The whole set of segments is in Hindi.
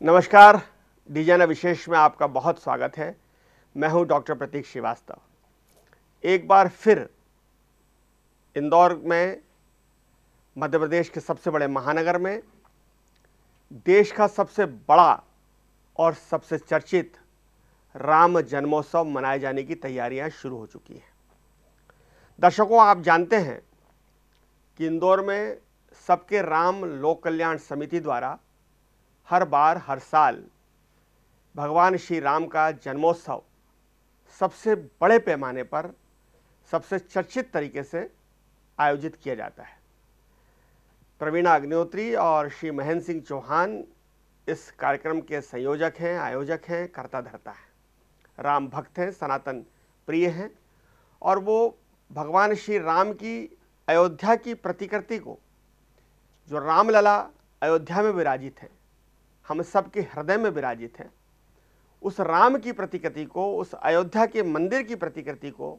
नमस्कार। डिजाइनर विशेष में आपका बहुत स्वागत है। मैं हूं डॉक्टर प्रतीक श्रीवास्तव। एक बार फिर इंदौर में, मध्य प्रदेश के सबसे बड़े महानगर में, देश का सबसे बड़ा और सबसे चर्चित राम जन्मोत्सव मनाए जाने की तैयारियां शुरू हो चुकी हैं। दर्शकों, आप जानते हैं कि इंदौर में सबके राम लोक कल्याण समिति द्वारा हर बार हर साल भगवान श्री राम का जन्मोत्सव सबसे बड़े पैमाने पर, सबसे चर्चित तरीके से आयोजित किया जाता है। प्रवीणा अग्निहोत्री और श्री महेंद्र सिंह चौहान इस कार्यक्रम के संयोजक हैं, आयोजक हैं, कर्ता धर्ता हैं। राम भक्त हैं, सनातन प्रिय हैं और वो भगवान श्री राम की अयोध्या की प्रतिकृति को, जो रामलला अयोध्या में विराजित है, हम सबके हृदय में विराजित है, उस राम की प्रतिकृति को, उस अयोध्या के मंदिर की प्रतिकृति को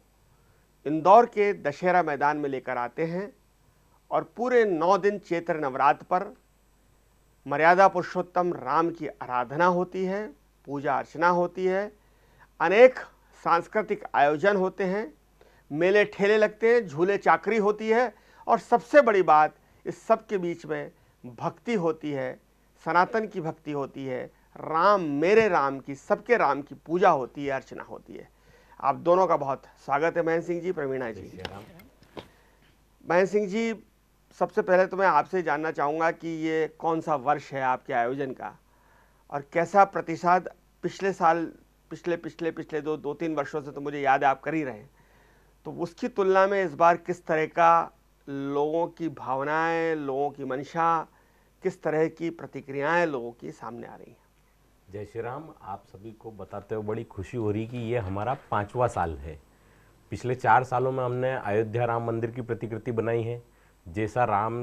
इंदौर के दशहरा मैदान में लेकर आते हैं और पूरे 9 दिन चैत्र नवरात्र पर मर्यादा पुरुषोत्तम राम की आराधना होती है, पूजा अर्चना होती है, अनेक सांस्कृतिक आयोजन होते हैं, मेले ठेले लगते हैं, झूले चाकरी होती है और सबसे बड़ी बात, इस सब के बीच में भक्ति होती है, सनातन की भक्ति होती है, राम मेरे राम की, सबके राम की पूजा होती है, अर्चना होती है। आप दोनों का बहुत स्वागत है, महेंद्र सिंह जी, प्रवीणा जी। महेंद्र सिंह जी, सबसे पहले तो मैं आपसे जानना चाहूँगा कि ये कौन सा वर्ष है आपके आयोजन का और कैसा प्रतिसाद पिछले साल, पिछले दो तीन वर्षों से तो मुझे याद है आप कर ही रहे हैं, तो उसकी तुलना में इस बार किस तरह का लोगों की भावनाएं, लोगों की मंशा, किस तरह की प्रतिक्रियाएं लोगों की सामने आ रही हैं? जय श्री राम। आप सभी को बताते हुए बड़ी खुशी हो रही कि ये हमारा 5वां साल है। पिछले 4 सालों में हमने अयोध्या राम मंदिर की प्रतिकृति बनाई है। जैसा राम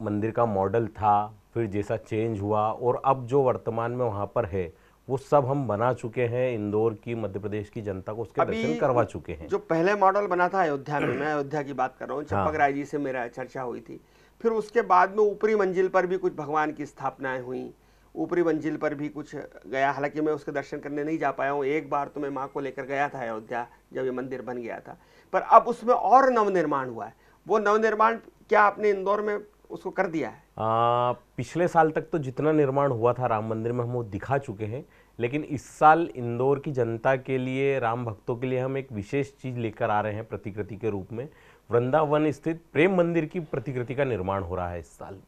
मंदिर का मॉडल था, फिर जैसा चेंज हुआ और अब जो वर्तमान में वहाँ पर है, वो सब हम बना चुके हैं। इंदौर की, मध्य प्रदेश की जनता को उसके दर्शन करवा चुके हैं। जो पहले मॉडल बना था अयोध्या में, मैं अयोध्या की बात कर रहा हूँ, चंपक राय जी से मेरा चर्चा हुई थी। फिर उसके बाद में ऊपरी मंजिल पर भी कुछ भगवान की स्थापनाएं हुई, ऊपरी मंजिल पर भी कुछ गया, हालांकि मैं उसके दर्शन करने नहीं जा पाया हूँ। एक बार तो मैं माँ को लेकर गया था अयोध्या जब ये मंदिर बन गया था। पर अब उसमें और नवनिर्माण हुआ है। वो नवनिर्माण क्या आपने इंदौर में उसको कर दिया है? पिछले साल तक तो जितना निर्माण हुआ था राम मंदिर में हम वो दिखा चुके हैं, लेकिन इस साल इंदौर की जनता के लिए, राम भक्तों के लिए हम एक विशेष चीज़ लेकर आ रहे हैं प्रतिकृति के रूप में। वृंदावन स्थित प्रेम मंदिर की प्रतिकृति का निर्माण हो रहा है इस साल।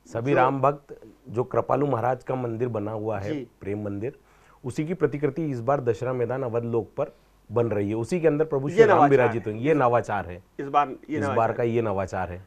सभी राम भक्त, जो कृपालु महाराज का मंदिर बना हुआ है प्रेम मंदिर, उसी की प्रतिकृति इस बार दशहरा मैदान अवध लोक पर बन रही है। उसी के अंदर प्रभु श्री राम विराजित होंगे। ये नवाचार है इस बार का, ये नवाचार है।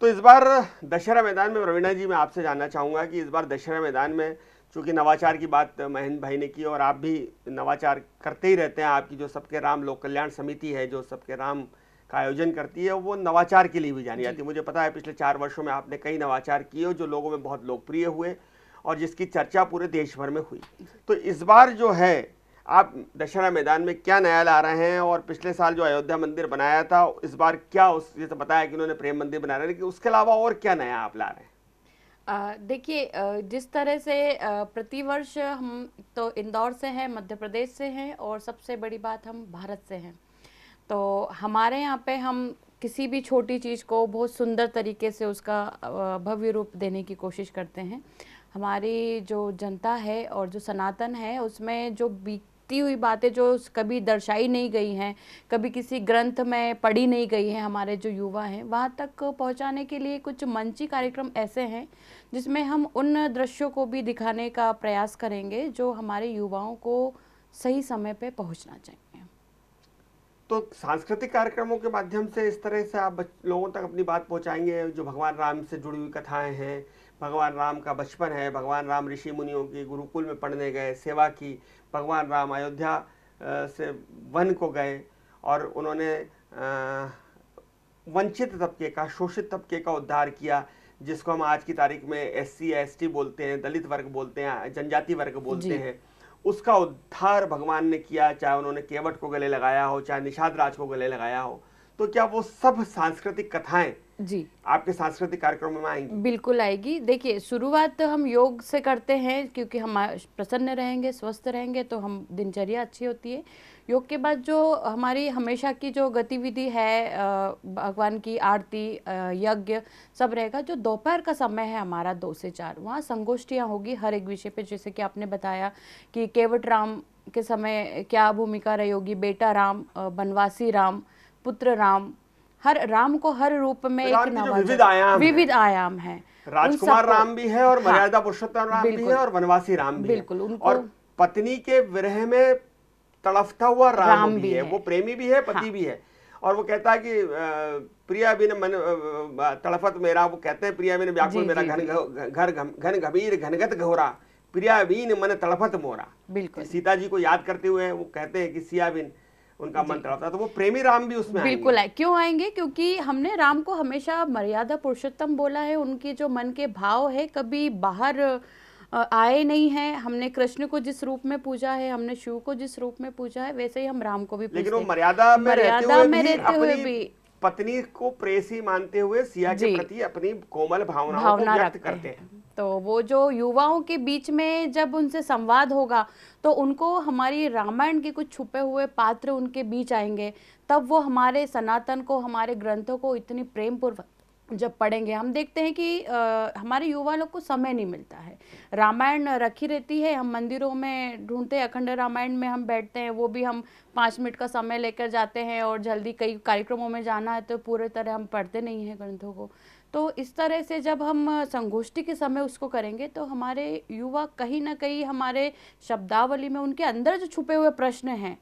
तो इस बार दशहरा मैदान में, प्रवीणा जी, मैं आपसे जानना चाहूँगा कि इस बार दशहरा मैदान में, चूँकि नवाचार की बात महेंद्र भाई ने की और आप भी नवाचार करते ही रहते हैं, आपकी जो सबके राम लोक कल्याण समिति है, जो सबके राम का आयोजन करती है, वो नवाचार के लिए भी जानी जाती है। मुझे पता है पिछले 4 वर्षों में आपने कई नवाचार किए जो लोगों में बहुत लोकप्रिय हुए और जिसकी चर्चा पूरे देश भर में हुई। तो इस बार जो है, आप दशहरा मैदान में क्या नया ला रहे हैं? और पिछले साल जो अयोध्या मंदिर बनाया था, इस बार क्या, उस जैसे बताया कि उन्होंने प्रेम मंदिर बनाया, लेकिन उसके अलावा और क्या नया आप ला रहे हैं? देखिए, जिस तरह से प्रतिवर्ष हम तो इंदौर से हैं, मध्य प्रदेश से हैं और सबसे बड़ी बात हम भारत से हैं, तो हमारे यहाँ पे हम किसी भी छोटी चीज़ को बहुत सुंदर तरीके से उसका भव्य रूप देने की कोशिश करते हैं। हमारी जो जनता है और जो सनातन है, उसमें जो बीती हुई बातें जो कभी दर्शाई नहीं गई हैं, कभी किसी ग्रंथ में पढ़ी नहीं गई हैं, हमारे जो युवा हैं वहाँ तक पहुँचाने के लिए कुछ मंची कार्यक्रम ऐसे हैं जिसमें हम उन दृश्यों को भी दिखाने का प्रयास करेंगे जो हमारे युवाओं को सही समय पे पहुँचना चाहिए। तो सांस्कृतिक कार्यक्रमों के माध्यम से इस तरह से आप लोगों तक अपनी बात पहुंचाएंगे, जो भगवान राम से जुड़ी हुई कथाएं हैं, भगवान राम का बचपन है, भगवान राम ऋषि मुनियों की गुरुकुल में पढ़ने गए, सेवा की, भगवान राम अयोध्या से वन को गए और उन्होंने वंचित तबके का, शोषित तबके का उद्धार किया, जिसको हम आज की तारीख में SC ST बोलते हैं, दलित वर्ग बोलते हैं, जनजाति वर्ग बोलते हैं, उसका उद्धार भगवान ने किया। चाहे उन्होंने केवट को गले लगाया हो, चाहे निषाद राज को गले लगाया हो। तो क्या वो सब सांस्कृतिक कथाएं जी आपके सांस्कृतिक कार्यक्रमों में आएंगी? बिल्कुल आएगी। देखिए, शुरुआत हम योग से करते हैं क्योंकि हम प्रसन्न रहेंगे, स्वस्थ रहेंगे तो हम दिनचर्या अच्छी होती है। योग के बाद जो हमारी हमेशा की जो गतिविधि है, भगवान की आरती, यज्ञ सब रहेगा। जो दोपहर का समय है हमारा 2 से 4, वहाँ संगोष्ठियाँ होगी हर एक विषय पे। जैसे कि आपने बताया कि केवट राम के समय क्या भूमिका रही होगी, बेटा राम, बनवासी राम, पुत्र राम, हर राम को हर रूप में एक राम की जो नवाचार, विविध आयाम विविध हैं, आयाम है। उन राजकुमार सबको, राम भी है और हाँ, मर्यादा पुरुषोत्तम राम भी है बिल्कुल और वनवासी राम भी है, बिल्कुल, उनको और पत्नी के विरह में तड़फता हुआ राम राम भी भी है। है। वो प्रेमी भी है, पति हाँ, भी है। और वो कहता है कि प्रिया बिन मन तड़फत मेरा, वो कहते हैं प्रिया बिन व्याकुल जी मेरा जी घन जी घर घन गंभीर घनगत घोरा, प्रिया बिन मन तड़फत मोरा। बिल्कुल सीता जी को याद करते हुए वो कहते हैं कि सिया बिन उनका मन तड़पता। तो वो प्रेमी राम भी उसमें बिल्कुल आएंगे। है। क्यों आएंगे? क्योंकि हमने राम को हमेशा मर्यादा पुरुषोत्तम बोला है। उनकी जो मन के भाव है कभी बाहर आए नहीं हैं। हमने कृष्ण को जिस रूप में पूजा है, हमने शिव को जिस रूप में पूजा है, वैसे ही हम राम को भी लेकिन वो पूजते हैं। मर्यादा में रहते मर्यादा हुए में भी रहते हुए अपनी भी पत्नी को प्रेयसी मानते हुए सिया के जी प्रति अपनी कोमल भावनाओं को भावना व्यक्त रखते करते हैं। हैं। तो वो जो युवाओं के बीच में जब उनसे संवाद होगा तो उनको हमारी रामायण के कुछ छुपे हुए पात्र उनके बीच आएंगे। तब वो हमारे सनातन को, हमारे ग्रंथों को इतनी प्रेम पूर्वक जब पढ़ेंगे। हम देखते हैं कि हमारे युवा लोग को समय नहीं मिलता है। रामायण रखी रहती है, हम मंदिरों में ढूंढते हैं, अखंड रामायण में हम बैठते हैं, वो भी हम 5 मिनट का समय लेकर जाते हैं और जल्दी कई कार्यक्रमों में जाना है तो पूरे तरह हम पढ़ते नहीं हैं ग्रंथों को। तो इस तरह से जब हम संगोष्ठी के समय उसको करेंगे तो हमारे युवा कहीं ना कहीं हमारे शब्दावली में उनके अंदर जो छुपे हुए प्रश्न हैं,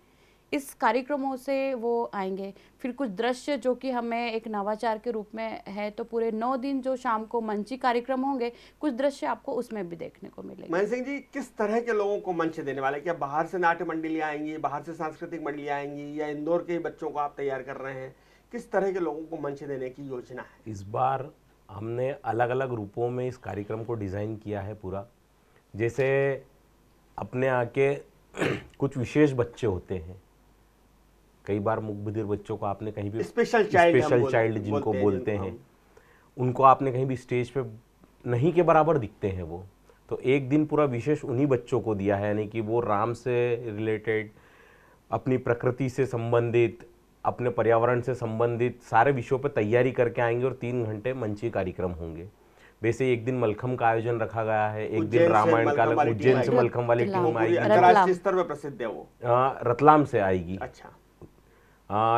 इस कार्यक्रमों से वो आएंगे। फिर कुछ दृश्य जो कि हमें एक नवाचार के रूप में है, तो पूरे 9 दिन जो शाम को मंची कार्यक्रम होंगे, कुछ दृश्य आपको उसमें भी देखने को मिलेंगे। महेंद्र सिंह जी, किस तरह के लोगों को मंच देने वाले? क्या बाहर से नाट्य मंडलियां आएंगी, बाहर से सांस्कृतिक मंडलियां आएंगी, या इंदौर के बच्चों को आप तैयार कर रहे हैं? किस तरह के लोगों को मंच देने की योजना है? इस बार हमने अलग अलग रूपों में इस कार्यक्रम को डिज़ाइन किया है पूरा। जैसे अपने आके कुछ विशेष बच्चे होते हैं, कई बार मूक बधिर बच्चों को आपने कहीं भी, स्पेशल चाइल्ड जिनको बोलते हैं, उनको आपने कहीं भी स्टेज पे नहीं के बराबर दिखते हैं वो। तो एक दिन पूरा विशेष उन्हीं बच्चों को दिया है, यानी कि वो राम से रिलेटेड, अपनी प्रकृति से संबंधित, अपने पर्यावरण से संबंधित सारे विषयों पर तैयारी करके आएंगे और 3 घंटे मंची कार्यक्रम होंगे। वैसे एक दिन मलखम का आयोजन रखा गया है, एक दिन रामायण का, उज्जैन से मलखम वाली टीम आएगी, अंतर्राष्ट्रीय स्तर पर प्रसिद्ध है वो, रतलाम से आएगी। अच्छा।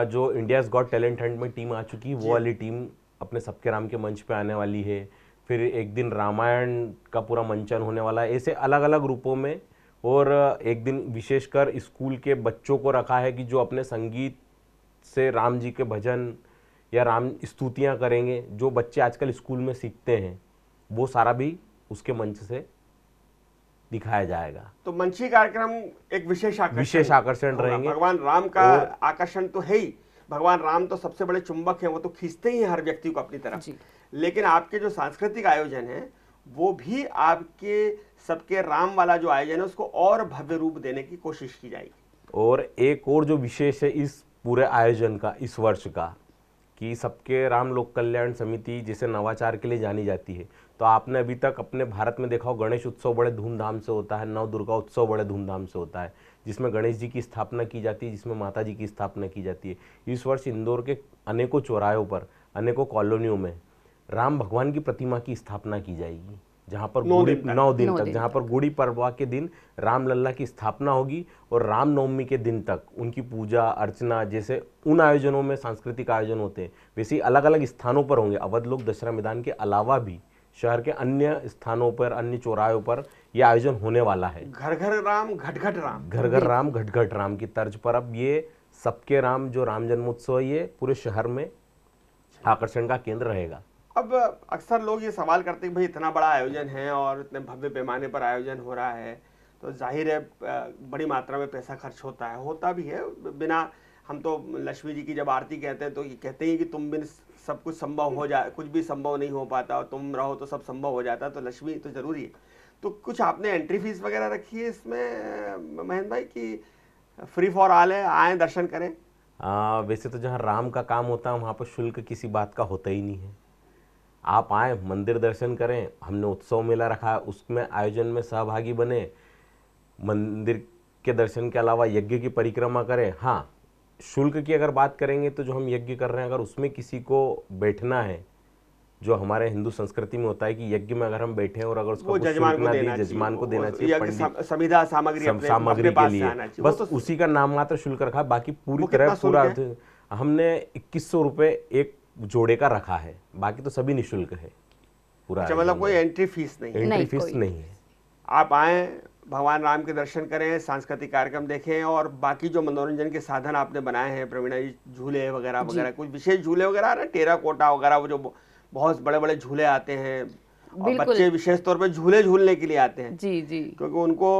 जो इंडियाज गॉट टैलेंट हंट में टीम आ चुकी है, वो वाली टीम अपने सबके राम के मंच पे आने वाली है। फिर एक दिन रामायण का पूरा मंचन होने वाला है, ऐसे अलग अलग रूपों में। और एक दिन विशेषकर स्कूल के बच्चों को रखा है कि जो अपने संगीत से राम जी के भजन या राम स्तुतियाँ करेंगे, जो बच्चे आजकल स्कूल में सीखते हैं, वो सारा भी उसके मंच से दिखाया जाएगा। तो मंची कार्यक्रम एक विशेष आकर्षण रहेंगे। भगवान राम का आकर्षण तो है ही, भगवान राम तो सबसे बड़े चुंबक हैं, वो तो खींचते ही हैं हर व्यक्ति को अपनी तरफ। लेकिन आपके जो सांस्कृतिक आयोजन है वो भी आपके सबके राम वाला जो आयोजन है उसको और भव्य रूप देने की कोशिश की जाएगी। और एक और जो विशेष है इस पूरे आयोजन का, इस वर्ष का, कि सबके राम लोक कल्याण समिति जिसे नवाचार के लिए जानी जाती है, तो आपने अभी तक अपने भारत में देखा हो, गणेश उत्सव बड़े धूमधाम से होता है, नव दुर्गा उत्सव बड़े धूमधाम से होता है, जिसमें गणेश जी की स्थापना की जाती है, जिसमें माता जी की स्थापना की जाती है। इस वर्ष इंदौर के अनेकों चौराहों पर, अनेकों कॉलोनियों में राम भगवान की प्रतिमा की स्थापना की जाएगी, जहाँ पर 9 दिन तक, जहाँ पर गुड़ी पड़वा के दिन रामलल्ला की स्थापना होगी और रामनवमी के दिन तक उनकी पूजा अर्चना, जैसे उन आयोजनों में सांस्कृतिक आयोजन होते हैं वैसे ही अलग अलग स्थानों पर होंगे। अवध लोक दशहरा मैदान के अलावा भी शहर के अन्य स्थानों पर, अन्य चौराहों पर यह आयोजन होने वाला है। घर घर राम घट घट राम, घर घर राम घट घट राम की तर्ज पर अब ये सबके राम जो राम जन्मोत्सव, ये पूरे शहर में आकर्षण का केंद्र रहेगा। अब अक्सर लोग ये सवाल करते हैं कि भाई इतना बड़ा आयोजन है और इतने भव्य पैमाने पर आयोजन हो रहा है, तो जाहिर है बड़ी मात्रा में पैसा खर्च होता है, होता भी है। बिना, हम तो लक्ष्मी जी की जब आरती कहते हैं तो ये कहते हैं कि तुम बिन सब कुछ संभव हो जाए, कुछ भी संभव नहीं हो पाता, और तुम रहो तो सब संभव हो जाता है, तो लक्ष्मी तो जरूरी है। तो कुछ आपने एंट्री फीस वगैरह रखी है इसमें महेंद्र भाई, कि फ्री फॉर ऑल है, आए दर्शन करें? वैसे तो जहाँ राम का काम होता है वहाँ पर शुल्क किसी बात का होता ही नहीं है। आप आए, मंदिर दर्शन करें, हमने उत्सव मेला रखा है, उसमें आयोजन में सहभागी बने, मंदिर के दर्शन के अलावा यज्ञ की परिक्रमा करें। हाँ, शुल्क की अगर बात करेंगे तो जो हम यज्ञ कर रहे हैं, अगर उसमें किसी को बैठना है, जो हमारे हिंदू संस्कृति में होता है कि यज्ञ में अगर हम बैठे हैं और अगर उसका जजमान शुल्क ना दी, जजमान को देना चाहिए, पंडित संविदा सामग्री सामग्री के लिए बस तो उसी का नाम मात्र शुल्क रखा है। बाकी पूरी तरह पूरा हमने 2100 रुपये एक जोड़े का रखा है, बाकी तो सभी निःशुल्क है पूरा। अच्छा, मतलब कोई एंट्री फीस नहीं है? एंट्री फीस नहीं है। आप आए, भगवान राम के दर्शन करें, सांस्कृतिक कार्यक्रम देखें, और बाकी जो मनोरंजन के साधन आपने बनाए हैं प्रवीणा जी, झूले वगैरह वगैरह, कुछ विशेष झूले वगैरह ना, टेराकोटा वगैरह, वो जो बहुत बड़े बड़े झूले आते हैं, और बच्चे विशेष तौर पे झूले झूलने के लिए आते हैं। जी जी, क्योंकि उनको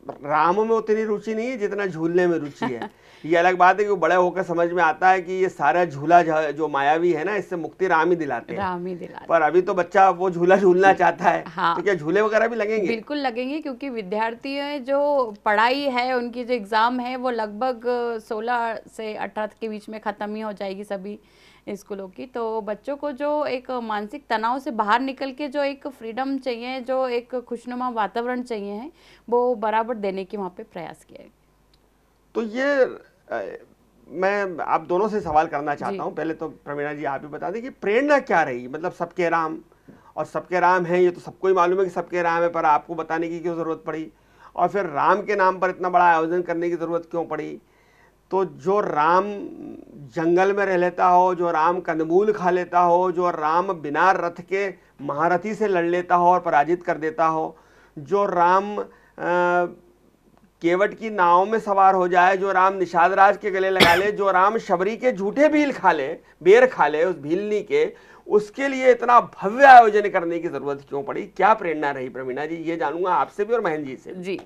राम में उतनी रुचि नहीं है जितना झूलने में रुचि है। ये अलग बात है कि बड़े होकर समझ में आता है कि ये सारा झूला जो मायावी है ना, इससे मुक्ति राम ही दिलाते हैं। राम ही दिलाते। पर अभी तो बच्चा वो झूला झूलना चाहता है। हाँ, तो क्या झूले वगैरह भी लगेंगे? बिल्कुल लगेंगे, क्योंकि विद्यार्थी जो पढ़ाई है, उनकी जो एग्जाम है वो लगभग 16 से 18 के बीच में खत्म ही हो जाएगी सभी स्कूलों की। तो बच्चों को जो एक मानसिक तनाव से बाहर निकल के जो एक फ्रीडम चाहिए, जो एक खुशनुमा वातावरण चाहिए है, वो बराबर देने की वहाँ पे प्रयास किया है। तो ये मैं आप दोनों से सवाल करना चाहता हूँ। पहले तो प्रवीणा जी आप ही बता दें कि प्रेरणा क्या रही, मतलब सबके राम, और सबके राम है ये तो सबको ही मालूम है कि सबके राम है, पर आपको बताने की क्यों ज़रूरत पड़ी, और फिर राम के नाम पर इतना बड़ा आयोजन करने की ज़रूरत क्यों पड़ी? तो जो राम जंगल में रह लेता हो, जो राम कंदमूल खा लेता हो, जो राम बिना रथ के महारथी से लड़ लेता हो और पराजित कर देता हो, जो राम केवट की नाव में सवार हो जाए, जो राम निषाद राज के गले लगा ले, जो राम शबरी के झूठे भील खा ले, बेर खा ले उस भीलनी के, उसके लिए इतना भव्य आयोजन करने की जरूरत क्यों पड़ी? क्या प्रेरणा रही प्रवीणा जी, ये जानूंगा आपसे भी और महेंद्र जी से भी। जी,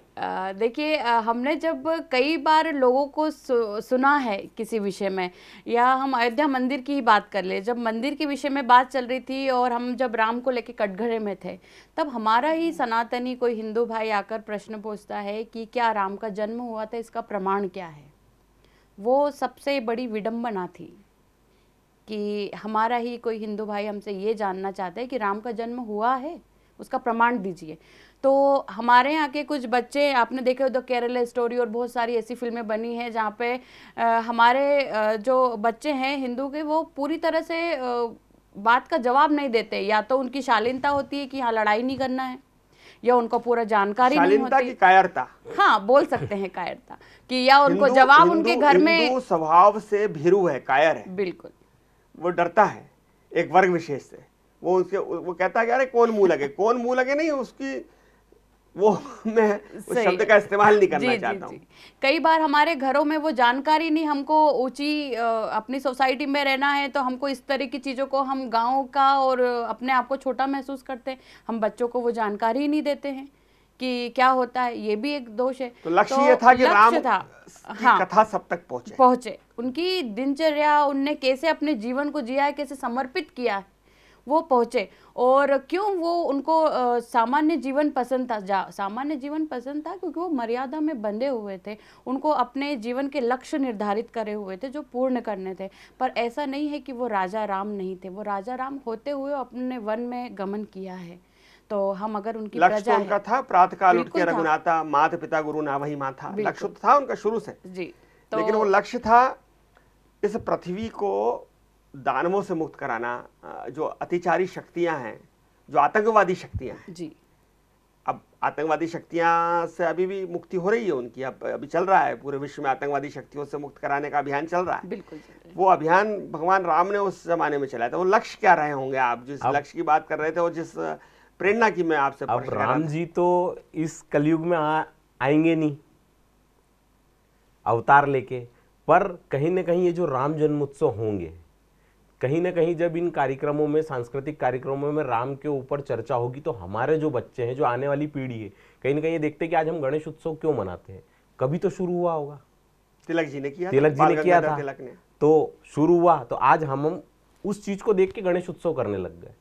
देखिए, हमने जब कई बार लोगों को सुना है किसी विषय में, या हम अयोध्या मंदिर की ही बात कर ले, जब मंदिर के विषय में बात चल रही थी और हम जब राम को लेके कटघरे में थे, तब हमारा ही सनातनी कोई हिंदू भाई आकर प्रश्न पूछता है कि क्या राम का जन्म हुआ था, इसका प्रमाण क्या है? वो सबसे बड़ी विडंबना थी कि हमारा ही कोई हिंदू भाई हमसे ये जानना चाहता है कि राम का जन्म हुआ है, उसका प्रमाण दीजिए। तो हमारे यहाँ के कुछ बच्चे, आपने देखे द केरला स्टोरी और बहुत सारी ऐसी फिल्में बनी हैं जहाँ पे हमारे जो बच्चे हैं हिंदू के, वो पूरी तरह से बात का जवाब नहीं देते। या तो उनकी शालीनता होती है कि यहाँ लड़ाई नहीं करना है, या उनको पूरा जानकारी नहीं होती। की कायरता, हाँ बोल सकते हैं कायरता, कि या उनको जवाब उनके घर में स्वभाव से भीरू है, कायर है, बिल्कुल वो डरता है एक वर्ग विशेष से। वो कहता है कि अरे कौन मुंह लगे, कौन मुंह लगे नहीं, उसकी वो मैं उस शब्द का इस्तेमाल नहीं करना चाहता हूँ। कई बार हमारे घरों में वो जानकारी नहीं, हमको ऊंची अपनी सोसाइटी में रहना है तो हमको इस तरह की चीज़ों को, हम गांव का और अपने आप को छोटा महसूस करते हैं, हम बच्चों को वो जानकारी ही नहीं देते हैं कि क्या होता है। ये भी एक दोष है। तो लक्ष्य ये था कि राम की कथा सब तक पहुंचे, उनकी दिनचर्या, उनने कैसे अपने जीवन को जिया है, कैसे समर्पित किया है, वो पहुंचे। और क्यों वो उनको सामान्य जीवन पसंद था, सामान्य जीवन पसंद था क्योंकि वो मर्यादा में बंधे हुए थे, उनको अपने जीवन के लक्ष्य निर्धारित करे हुए थे जो पूर्ण करने थे। पर ऐसा नहीं है कि वो राजा राम नहीं थे, वो राजा राम होते हुए अपने वन में गमन किया है। तो हम अगर उनकी लक्ष्य उनका था प्रातःकाल उठ के रघुनाथा, माता पिता गुरु ना वही माँ था, लक्ष्य था उनका शुरू से जी। लेकिन वो लक्ष्य था इस पृथ्वी को दानवों से मुक्त कराना, जो अतिचारी शक्तियां हैं, जो आतंकवादी शक्तियां हैं जी। अब आतंकवादी शक्तियां से अभी भी मुक्ति हो रही है उनकी, अब अभी चल रहा है पूरे विश्व में आतंकवादी शक्तियों से मुक्त कराने का अभियान चल रहा है। बिल्कुल वो अभियान भगवान राम ने उस जमाने में चलाया था। वो लक्ष्य क्या रहे होंगे? आप जिस लक्ष्य की बात कर रहे थे और जिस प्रेरणा की मैं आपसे अब राम जी तो इस कलयुग में आएंगे नहीं अवतार लेके, पर कहीं ना कहीं ये जो राम जन्मोत्सव होंगे, कहीं ना कहीं जब इन कार्यक्रमों में, सांस्कृतिक कार्यक्रमों में राम के ऊपर चर्चा होगी, तो हमारे जो बच्चे हैं, जो आने वाली पीढ़ी है, कहीं ना कहीं ये देखते हैं कि आज हम गणेश उत्सव क्यों मनाते हैं, कभी तो शुरू हुआ होगा, तिलक जी ने किया, तिलक जी ने किया था, तिलक ने तो शुरू हुआ, तो आज हम उस चीज को देख के गणेश उत्सव करने लग गए।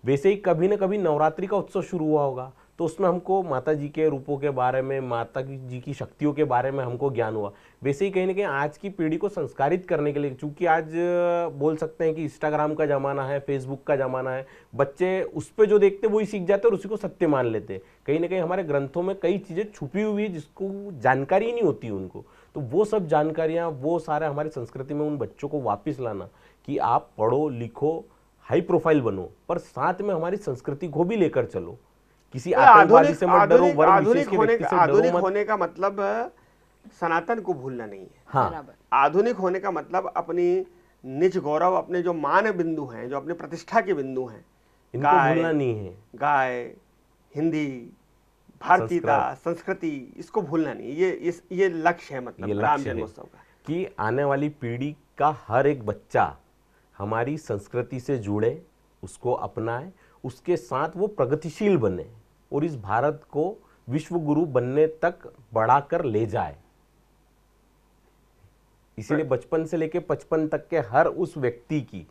वैसे ही कभी ना कभी नवरात्रि का उत्सव शुरू हुआ होगा, तो उसमें हमको माता जी के रूपों के बारे में, माता जी की शक्तियों के बारे में हमको ज्ञान हुआ। वैसे ही कहीं ना कहीं आज की पीढ़ी को संस्कारित करने के लिए, चूंकि आज बोल सकते हैं कि इंस्टाग्राम का ज़माना है, फेसबुक का ज़माना है, बच्चे उस पर जो देखते वही सीख जाते हैं और उसी को सत्य मान लेते हैं। कहीं ना कहीं हमारे ग्रंथों में कई चीज़ें छुपी हुई है जिसको जानकारी ही नहीं होती उनको। तो वो सब जानकारियाँ, वो सारा हमारी संस्कृति में उन बच्चों को वापस लाना कि आप पढ़ो लिखो, हाई प्रोफाइल बनो, पर साथ में हमारी संस्कृति को भी लेकर चलो। किसी आतंकवादी से मत डरो, वर्ग विशेष के व्यक्ति से डरो आधुनिक मत। होने का मतलब सनातन को भूलना नहीं है। हाँ, बराबर। आधुनिक होने का मतलब अपनी निज गौरव, अपने जो मान बिंदु हैं, जो अपने प्रतिष्ठा के बिंदु हैं, इनको गाय, भूलना नहीं है। गाय, हिंदी, भारतीयता, संस्कृति, इसको भूलना नहीं। ये लक्ष्य है, ये मतलब लक्ष्य राम है जन्मोत्सव का। कि आने वाली पीढ़ी का हर एक बच्चा हमारी संस्कृति से जुड़े, उसको अपनाए, उसके साथ वो प्रगतिशील बने और इस भारत को विश्व गुरु बनने तक बढ़ाकर ले जाए। इसीलिए बचपन से लेकर 55 तक के हर उस व्यक्ति की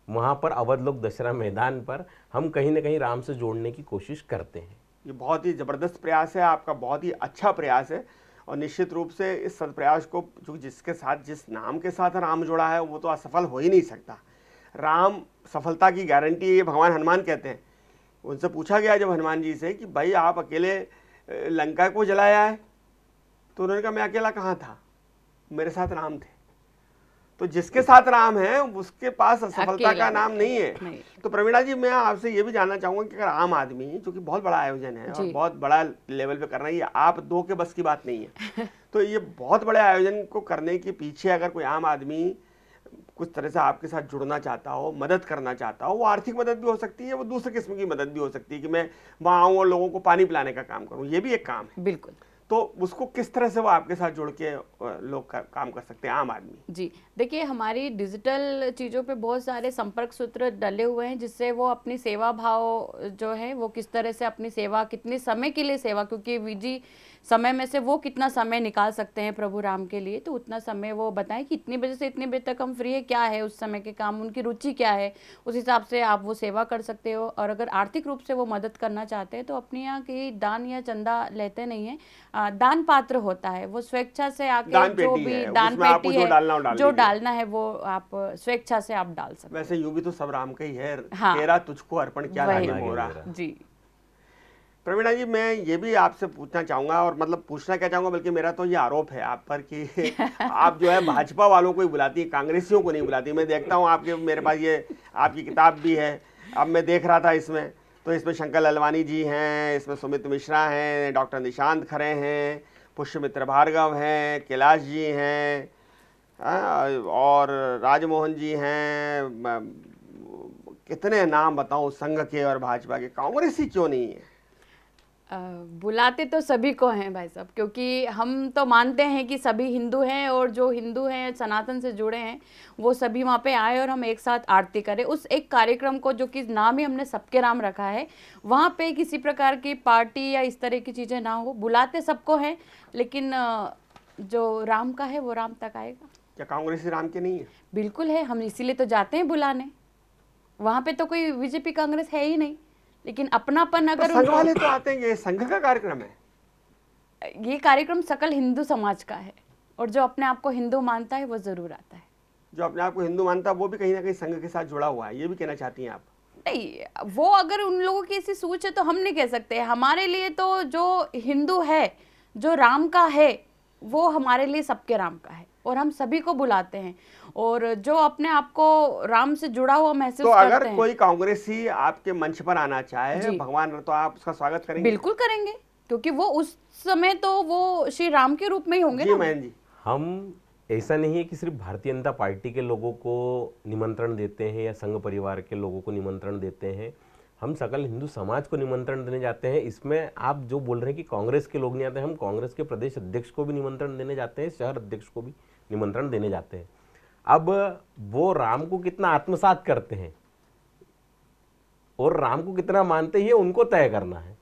वहां पर अवध लोक दशहरा मैदान पर हम कहीं ना कहीं राम से जोड़ने की कोशिश करते हैं। ये बहुत ही जबरदस्त प्रयास है आपका, बहुत ही अच्छा प्रयास है। और निश्चित रूप से इस सत्प्रयास को, जो जिसके साथ, जिस नाम के साथ राम जुड़ा है, वो तो असफल हो ही नहीं सकता। राम सफलता की गारंटी, ये भगवान हनुमान कहते हैं। उनसे पूछा गया जब हनुमान जी से कि भाई आप अकेले लंका को जलाया है, तो उन्होंने कहा मैं अकेला कहाँ था, मेरे साथ राम थे। तो जिसके साथ राम है उसके पास असफलता का नाम नहीं है। तो प्रवीणा जी, मैं आपसे ये भी जानना चाहूंगा कि अगर आम आदमी, जो कि बहुत बड़ा आयोजन है और बहुत बड़ा लेवल पे करना है, ये आप दो के बस की बात नहीं है, तो ये बहुत बड़े आयोजन को करने के पीछे अगर कोई आम आदमी कुछ तरह से आपके साथ जुड़ना चाहता हो, मदद करना चाहता हो, वो आर्थिक मदद भी हो सकती है, वो दूसरे किस्म की मदद भी हो सकती है कि मैं वहाँ आऊँ और लोगों को पानी पिलाने का काम करूँ, ये भी एक काम है। बिल्कुल। तो उसको किस तरह से वो आपके साथ जुड़ के लोग काम कर सकते हैं, आम आदमी? जी देखिए, हमारी डिजिटल चीज़ों पे बहुत सारे संपर्क सूत्र डले हुए हैं, जिससे वो अपनी सेवा भाव जो है वो किस तरह से अपनी सेवा, कितने समय के लिए सेवा, क्योंकि विजी समय में से वो कितना समय निकाल सकते हैं प्रभु राम के लिए, तो उतना समय वो बताएं कि इतनी बजे से इतने बजे तक हम फ्री है, क्या है उस समय के काम, उनकी रुचि क्या है, उस हिसाब से आप वो सेवा कर सकते हो। और अगर आर्थिक रूप से वो मदद करना चाहते हैं तो अपने यहाँ की दान या चंदा लेते नहीं है, दान पात्र होता है, वो स्वेच्छा से आके जो भी दान पेटी है जो डालना है वो आप स्वेच्छा से आप डाल सकते। वैसे यूं भी तो सब राम का ही है, हाँ, तेरा तुझको अर्पण क्या लागे मोरा। जी प्रवीणा जी, मैं ये भी आपसे पूछना चाहूंगा, और मतलब पूछना क्या चाहूंगा, बल्कि मेरा तो ये आरोप है आप पर कि आप जो है भाजपा वालों को ही बुलाती है, कांग्रेसियों को नहीं बुलाती। मैं देखता हूँ आपके, मेरे पास ये आपकी किताब भी है, अब मैं देख रहा था इसमें, तो इसमें शंकर ललवानी जी हैं, इसमें सुमित मिश्रा हैं, डॉक्टर निशांत खरे हैं, पुष्यमित्र भार्गव हैं, कैलाश जी हैं, और राजमोहन जी हैं, कितने नाम बताऊं संघ के और भाजपा के। कांग्रेसी क्यों नहीं है? बुलाते तो सभी को हैं भाई साहब, क्योंकि हम तो मानते हैं कि सभी हिंदू हैं और जो हिंदू हैं सनातन से जुड़े हैं वो सभी वहाँ पे आए और हम एक साथ आरती करें। उस एक कार्यक्रम को, जो कि नाम ही हमने सबके राम रखा है, वहाँ पे किसी प्रकार की पार्टी या इस तरह की चीज़ें ना हो। बुलाते सबको हैं, लेकिन जो राम का है वो राम तक आएगा। क्या कांग्रेसी राम के नहीं है? बिल्कुल है, हम इसीलिए तो जाते हैं बुलाने। वहाँ पे तो कोई बीजेपी कांग्रेस है ही नहीं, लेकिन अपनापन अगर तो संघ वाले तो आते हैं, ये संघ का कार्यक्रम है। ये कार्यक्रम सकल हिंदू समाज का है, और जो अपने आप को हिंदू मानता है वो जरूर आता है। जो अपने आप को हिंदू मानता है वो भी कहीं ना कहीं संघ के साथ जुड़ा हुआ है, ये भी कहना चाहती हैं आप? नहीं, वो अगर उन लोगों की ऐसी सोच है तो हम नहीं कह सकते। हमारे लिए तो जो हिंदू है, जो राम का है, वो हमारे लिए सबके राम का है और हम सभी को बुलाते हैं। और जो अपने आप को राम से जुड़ा हुआ महसूस तो करते अगर हैं, कोई कांग्रेसी आपके मंच पर आना चाहे भगवान, तो आप उसका स्वागत करेंगे? बिल्कुल करेंगे, क्योंकि वो उस समय तो वो श्री राम के रूप में ही होंगे जी ना। महेंद्र जी, हम, ऐसा नहीं है कि सिर्फ भारतीय जनता पार्टी के लोगों को निमंत्रण देते हैं या संघ परिवार के लोगों को निमंत्रण देते हैं, हम सकल हिंदू समाज को निमंत्रण देने जाते हैं। इसमें आप जो बोल रहे हैं कि कांग्रेस के लोग नहीं आते, हम कांग्रेस के प्रदेश अध्यक्ष को भी निमंत्रण देने जाते हैं, शहर अध्यक्ष को भी निमंत्रण देने जाते हैं। अब वो राम को कितना आत्मसात करते हैं और राम को कितना मानते हैं, ये उनको तय करना है।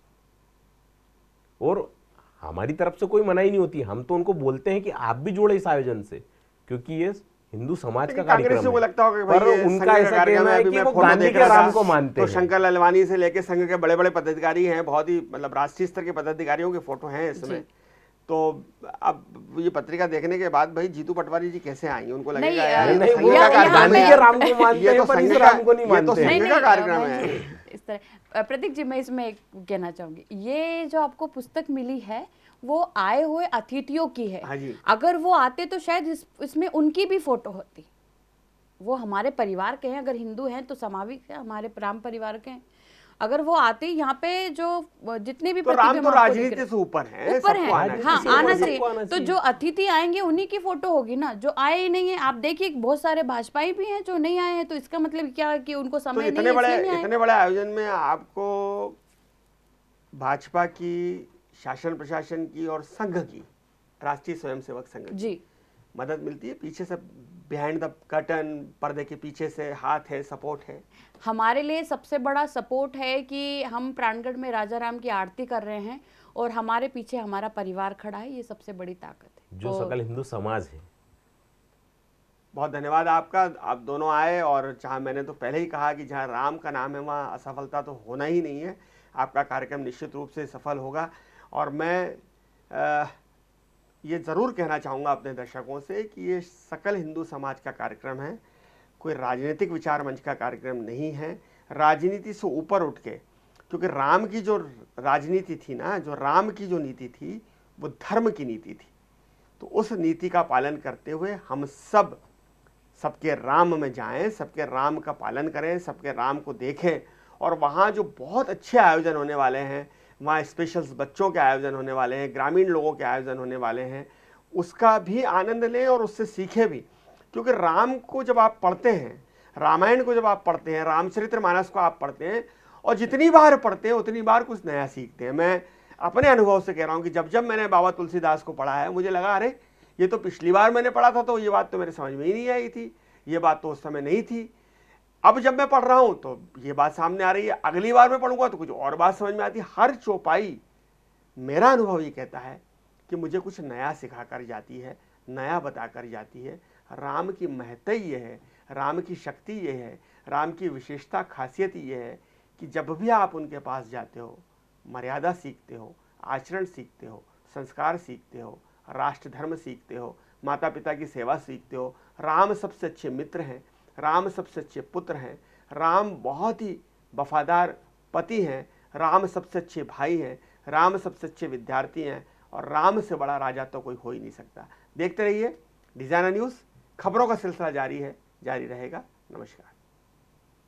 और हमारी तरफ से कोई मनाही नहीं होती, हम तो उनको बोलते हैं कि आप भी जुड़े इस आयोजन से, क्योंकि ये हिंदू समाज का कांग्रेस कार्यक्रम को है। लगता होगा कि पर भाई ये उनका संघ का ऐसा कार्यक्रम कहना है अभी कि मैं वो फोटो गांधी देख के रहा राम था, को मानते तो हैं। शंकर लालवानी से लेके संघ के बड़े बड़े पदाधिकारी हैं, बहुत ही मतलब राष्ट्रीय स्तर के पदाधिकारियों की फोटो हैं इसमें। तो अब ये पत्रिका देखने के बाद भाई जीतू पटवारी जी कैसे आएंगे, उनको लगेगा नहीं, यार ये तो नहीं, संघ वो का कार्यक्रम गांधी है के राम को मानते ये हैं तो पर इस संघ राम को नहीं ये तो मानते हैं। संघ का कार्यक्रम बहन है। जी, इस तरह प्रतीक जी, मैं इसमें एक कहना चाहूंगी, ये जो आपको पुस्तक मिली है वो आए हुए अतिथियों की है। हाँ जी। अगर वो आते तो शायद इसमें उनकी भी फोटो होती। वो हमारे परिवार के हैं, अगर हिंदू हैं तो स्वाभाविक है हमारे राम परिवार के हैं। अगर वो आते यहाँ पे जो जितने भी तो राम प्रतिबिंब तो आपको दिख राजनीति रहे- से ऊपर है, ऊपर सबको है, आना हाँ चाहिए। आना सबको चाहिए। आना तो चाहिए। जो अतिथि आएंगे उन्हीं की फोटो होगी ना, जो आए ही नहीं है। आप देखिए बहुत सारे भाजपाई भी हैं जो नहीं आए हैं, तो इसका मतलब क्या है कि उनको तो समय नहीं है इसलिए नहीं आए। इतने बड़े आयोजन में आपको भाजपा की, शासन प्रशासन की और संघ की, राष्ट्रीय स्वयंसेवक संघ की जी मदद मिलती है पीछे से, बिहाइंड द कर्टन, पर्दे के पीछे से हाथ है, सपोर्ट है? हमारे लिए सबसे बड़ा सपोर्ट है कि हम प्राणगढ़ में राजा राम की आरती कर रहे हैं और हमारे पीछे हमारा परिवार खड़ा है, ये सबसे बड़ी ताकत है। जो सकल हिंदू समाज है। बहुत धन्यवाद आपका, आप दोनों आए। और जहाँ मैंने तो पहले ही कहा कि जहाँ राम का नाम है वहाँ असफलता तो होना ही नहीं है। आपका कार्यक्रम निश्चित रूप से सफल होगा। और मैं ये ज़रूर कहना चाहूँगा अपने दर्शकों से कि ये सकल हिंदू समाज का कार्यक्रम है, कोई राजनीतिक विचार मंच का कार्यक्रम नहीं है। राजनीति से ऊपर उठ के, क्योंकि राम की जो राजनीति थी ना, जो राम की जो नीति थी वो धर्म की नीति थी। तो उस नीति का पालन करते हुए हम सब सबके राम में जाएं, सबके राम का पालन करें, सबके राम को देखें। और वहाँ जो बहुत अच्छे आयोजन होने वाले हैं, वहाँ स्पेशल बच्चों के आयोजन होने वाले हैं, ग्रामीण लोगों के आयोजन होने वाले हैं, उसका भी आनंद लें और उससे सीखें भी। क्योंकि राम को जब आप पढ़ते हैं, रामायण को जब आप पढ़ते हैं, रामचरितमानस को आप पढ़ते हैं, और जितनी बार पढ़ते हैं उतनी बार कुछ नया सीखते हैं। मैं अपने अनुभव से कह रहा हूँ कि जब जब मैंने बाबा तुलसीदास को पढ़ा है, मुझे लगा अरे ये तो पिछली बार मैंने पढ़ा था तो ये बात तो मेरे समझ में ही नहीं आई थी, ये बात तो उस समय नहीं थी। अब जब मैं पढ़ रहा हूँ तो ये बात सामने आ रही है, अगली बार मैं पढ़ूंगा तो कुछ और बात समझ में आती है। हर चौपाई, मेरा अनुभव ये कहता है कि मुझे कुछ नया सिखा कर जाती है, नया बता कर जाती है। राम की महत्ता ये है, राम की शक्ति ये है, राम की विशेषता खासियत ये है कि जब भी आप उनके पास जाते हो, मर्यादा सीखते हो, आचरण सीखते हो, संस्कार सीखते हो, राष्ट्र धर्म सीखते हो, माता पिता की सेवा सीखते हो। राम सबसे अच्छे मित्र हैं, राम सबसे अच्छे पुत्र हैं, राम बहुत ही वफादार पति हैं, राम सबसे अच्छे भाई हैं, राम सबसे अच्छे विद्यार्थी हैं, और राम से बड़ा राजा तो कोई हो ही नहीं सकता। देखते रहिए डिजाइनर न्यूज़, खबरों का सिलसिला जारी है, जारी रहेगा। नमस्कार।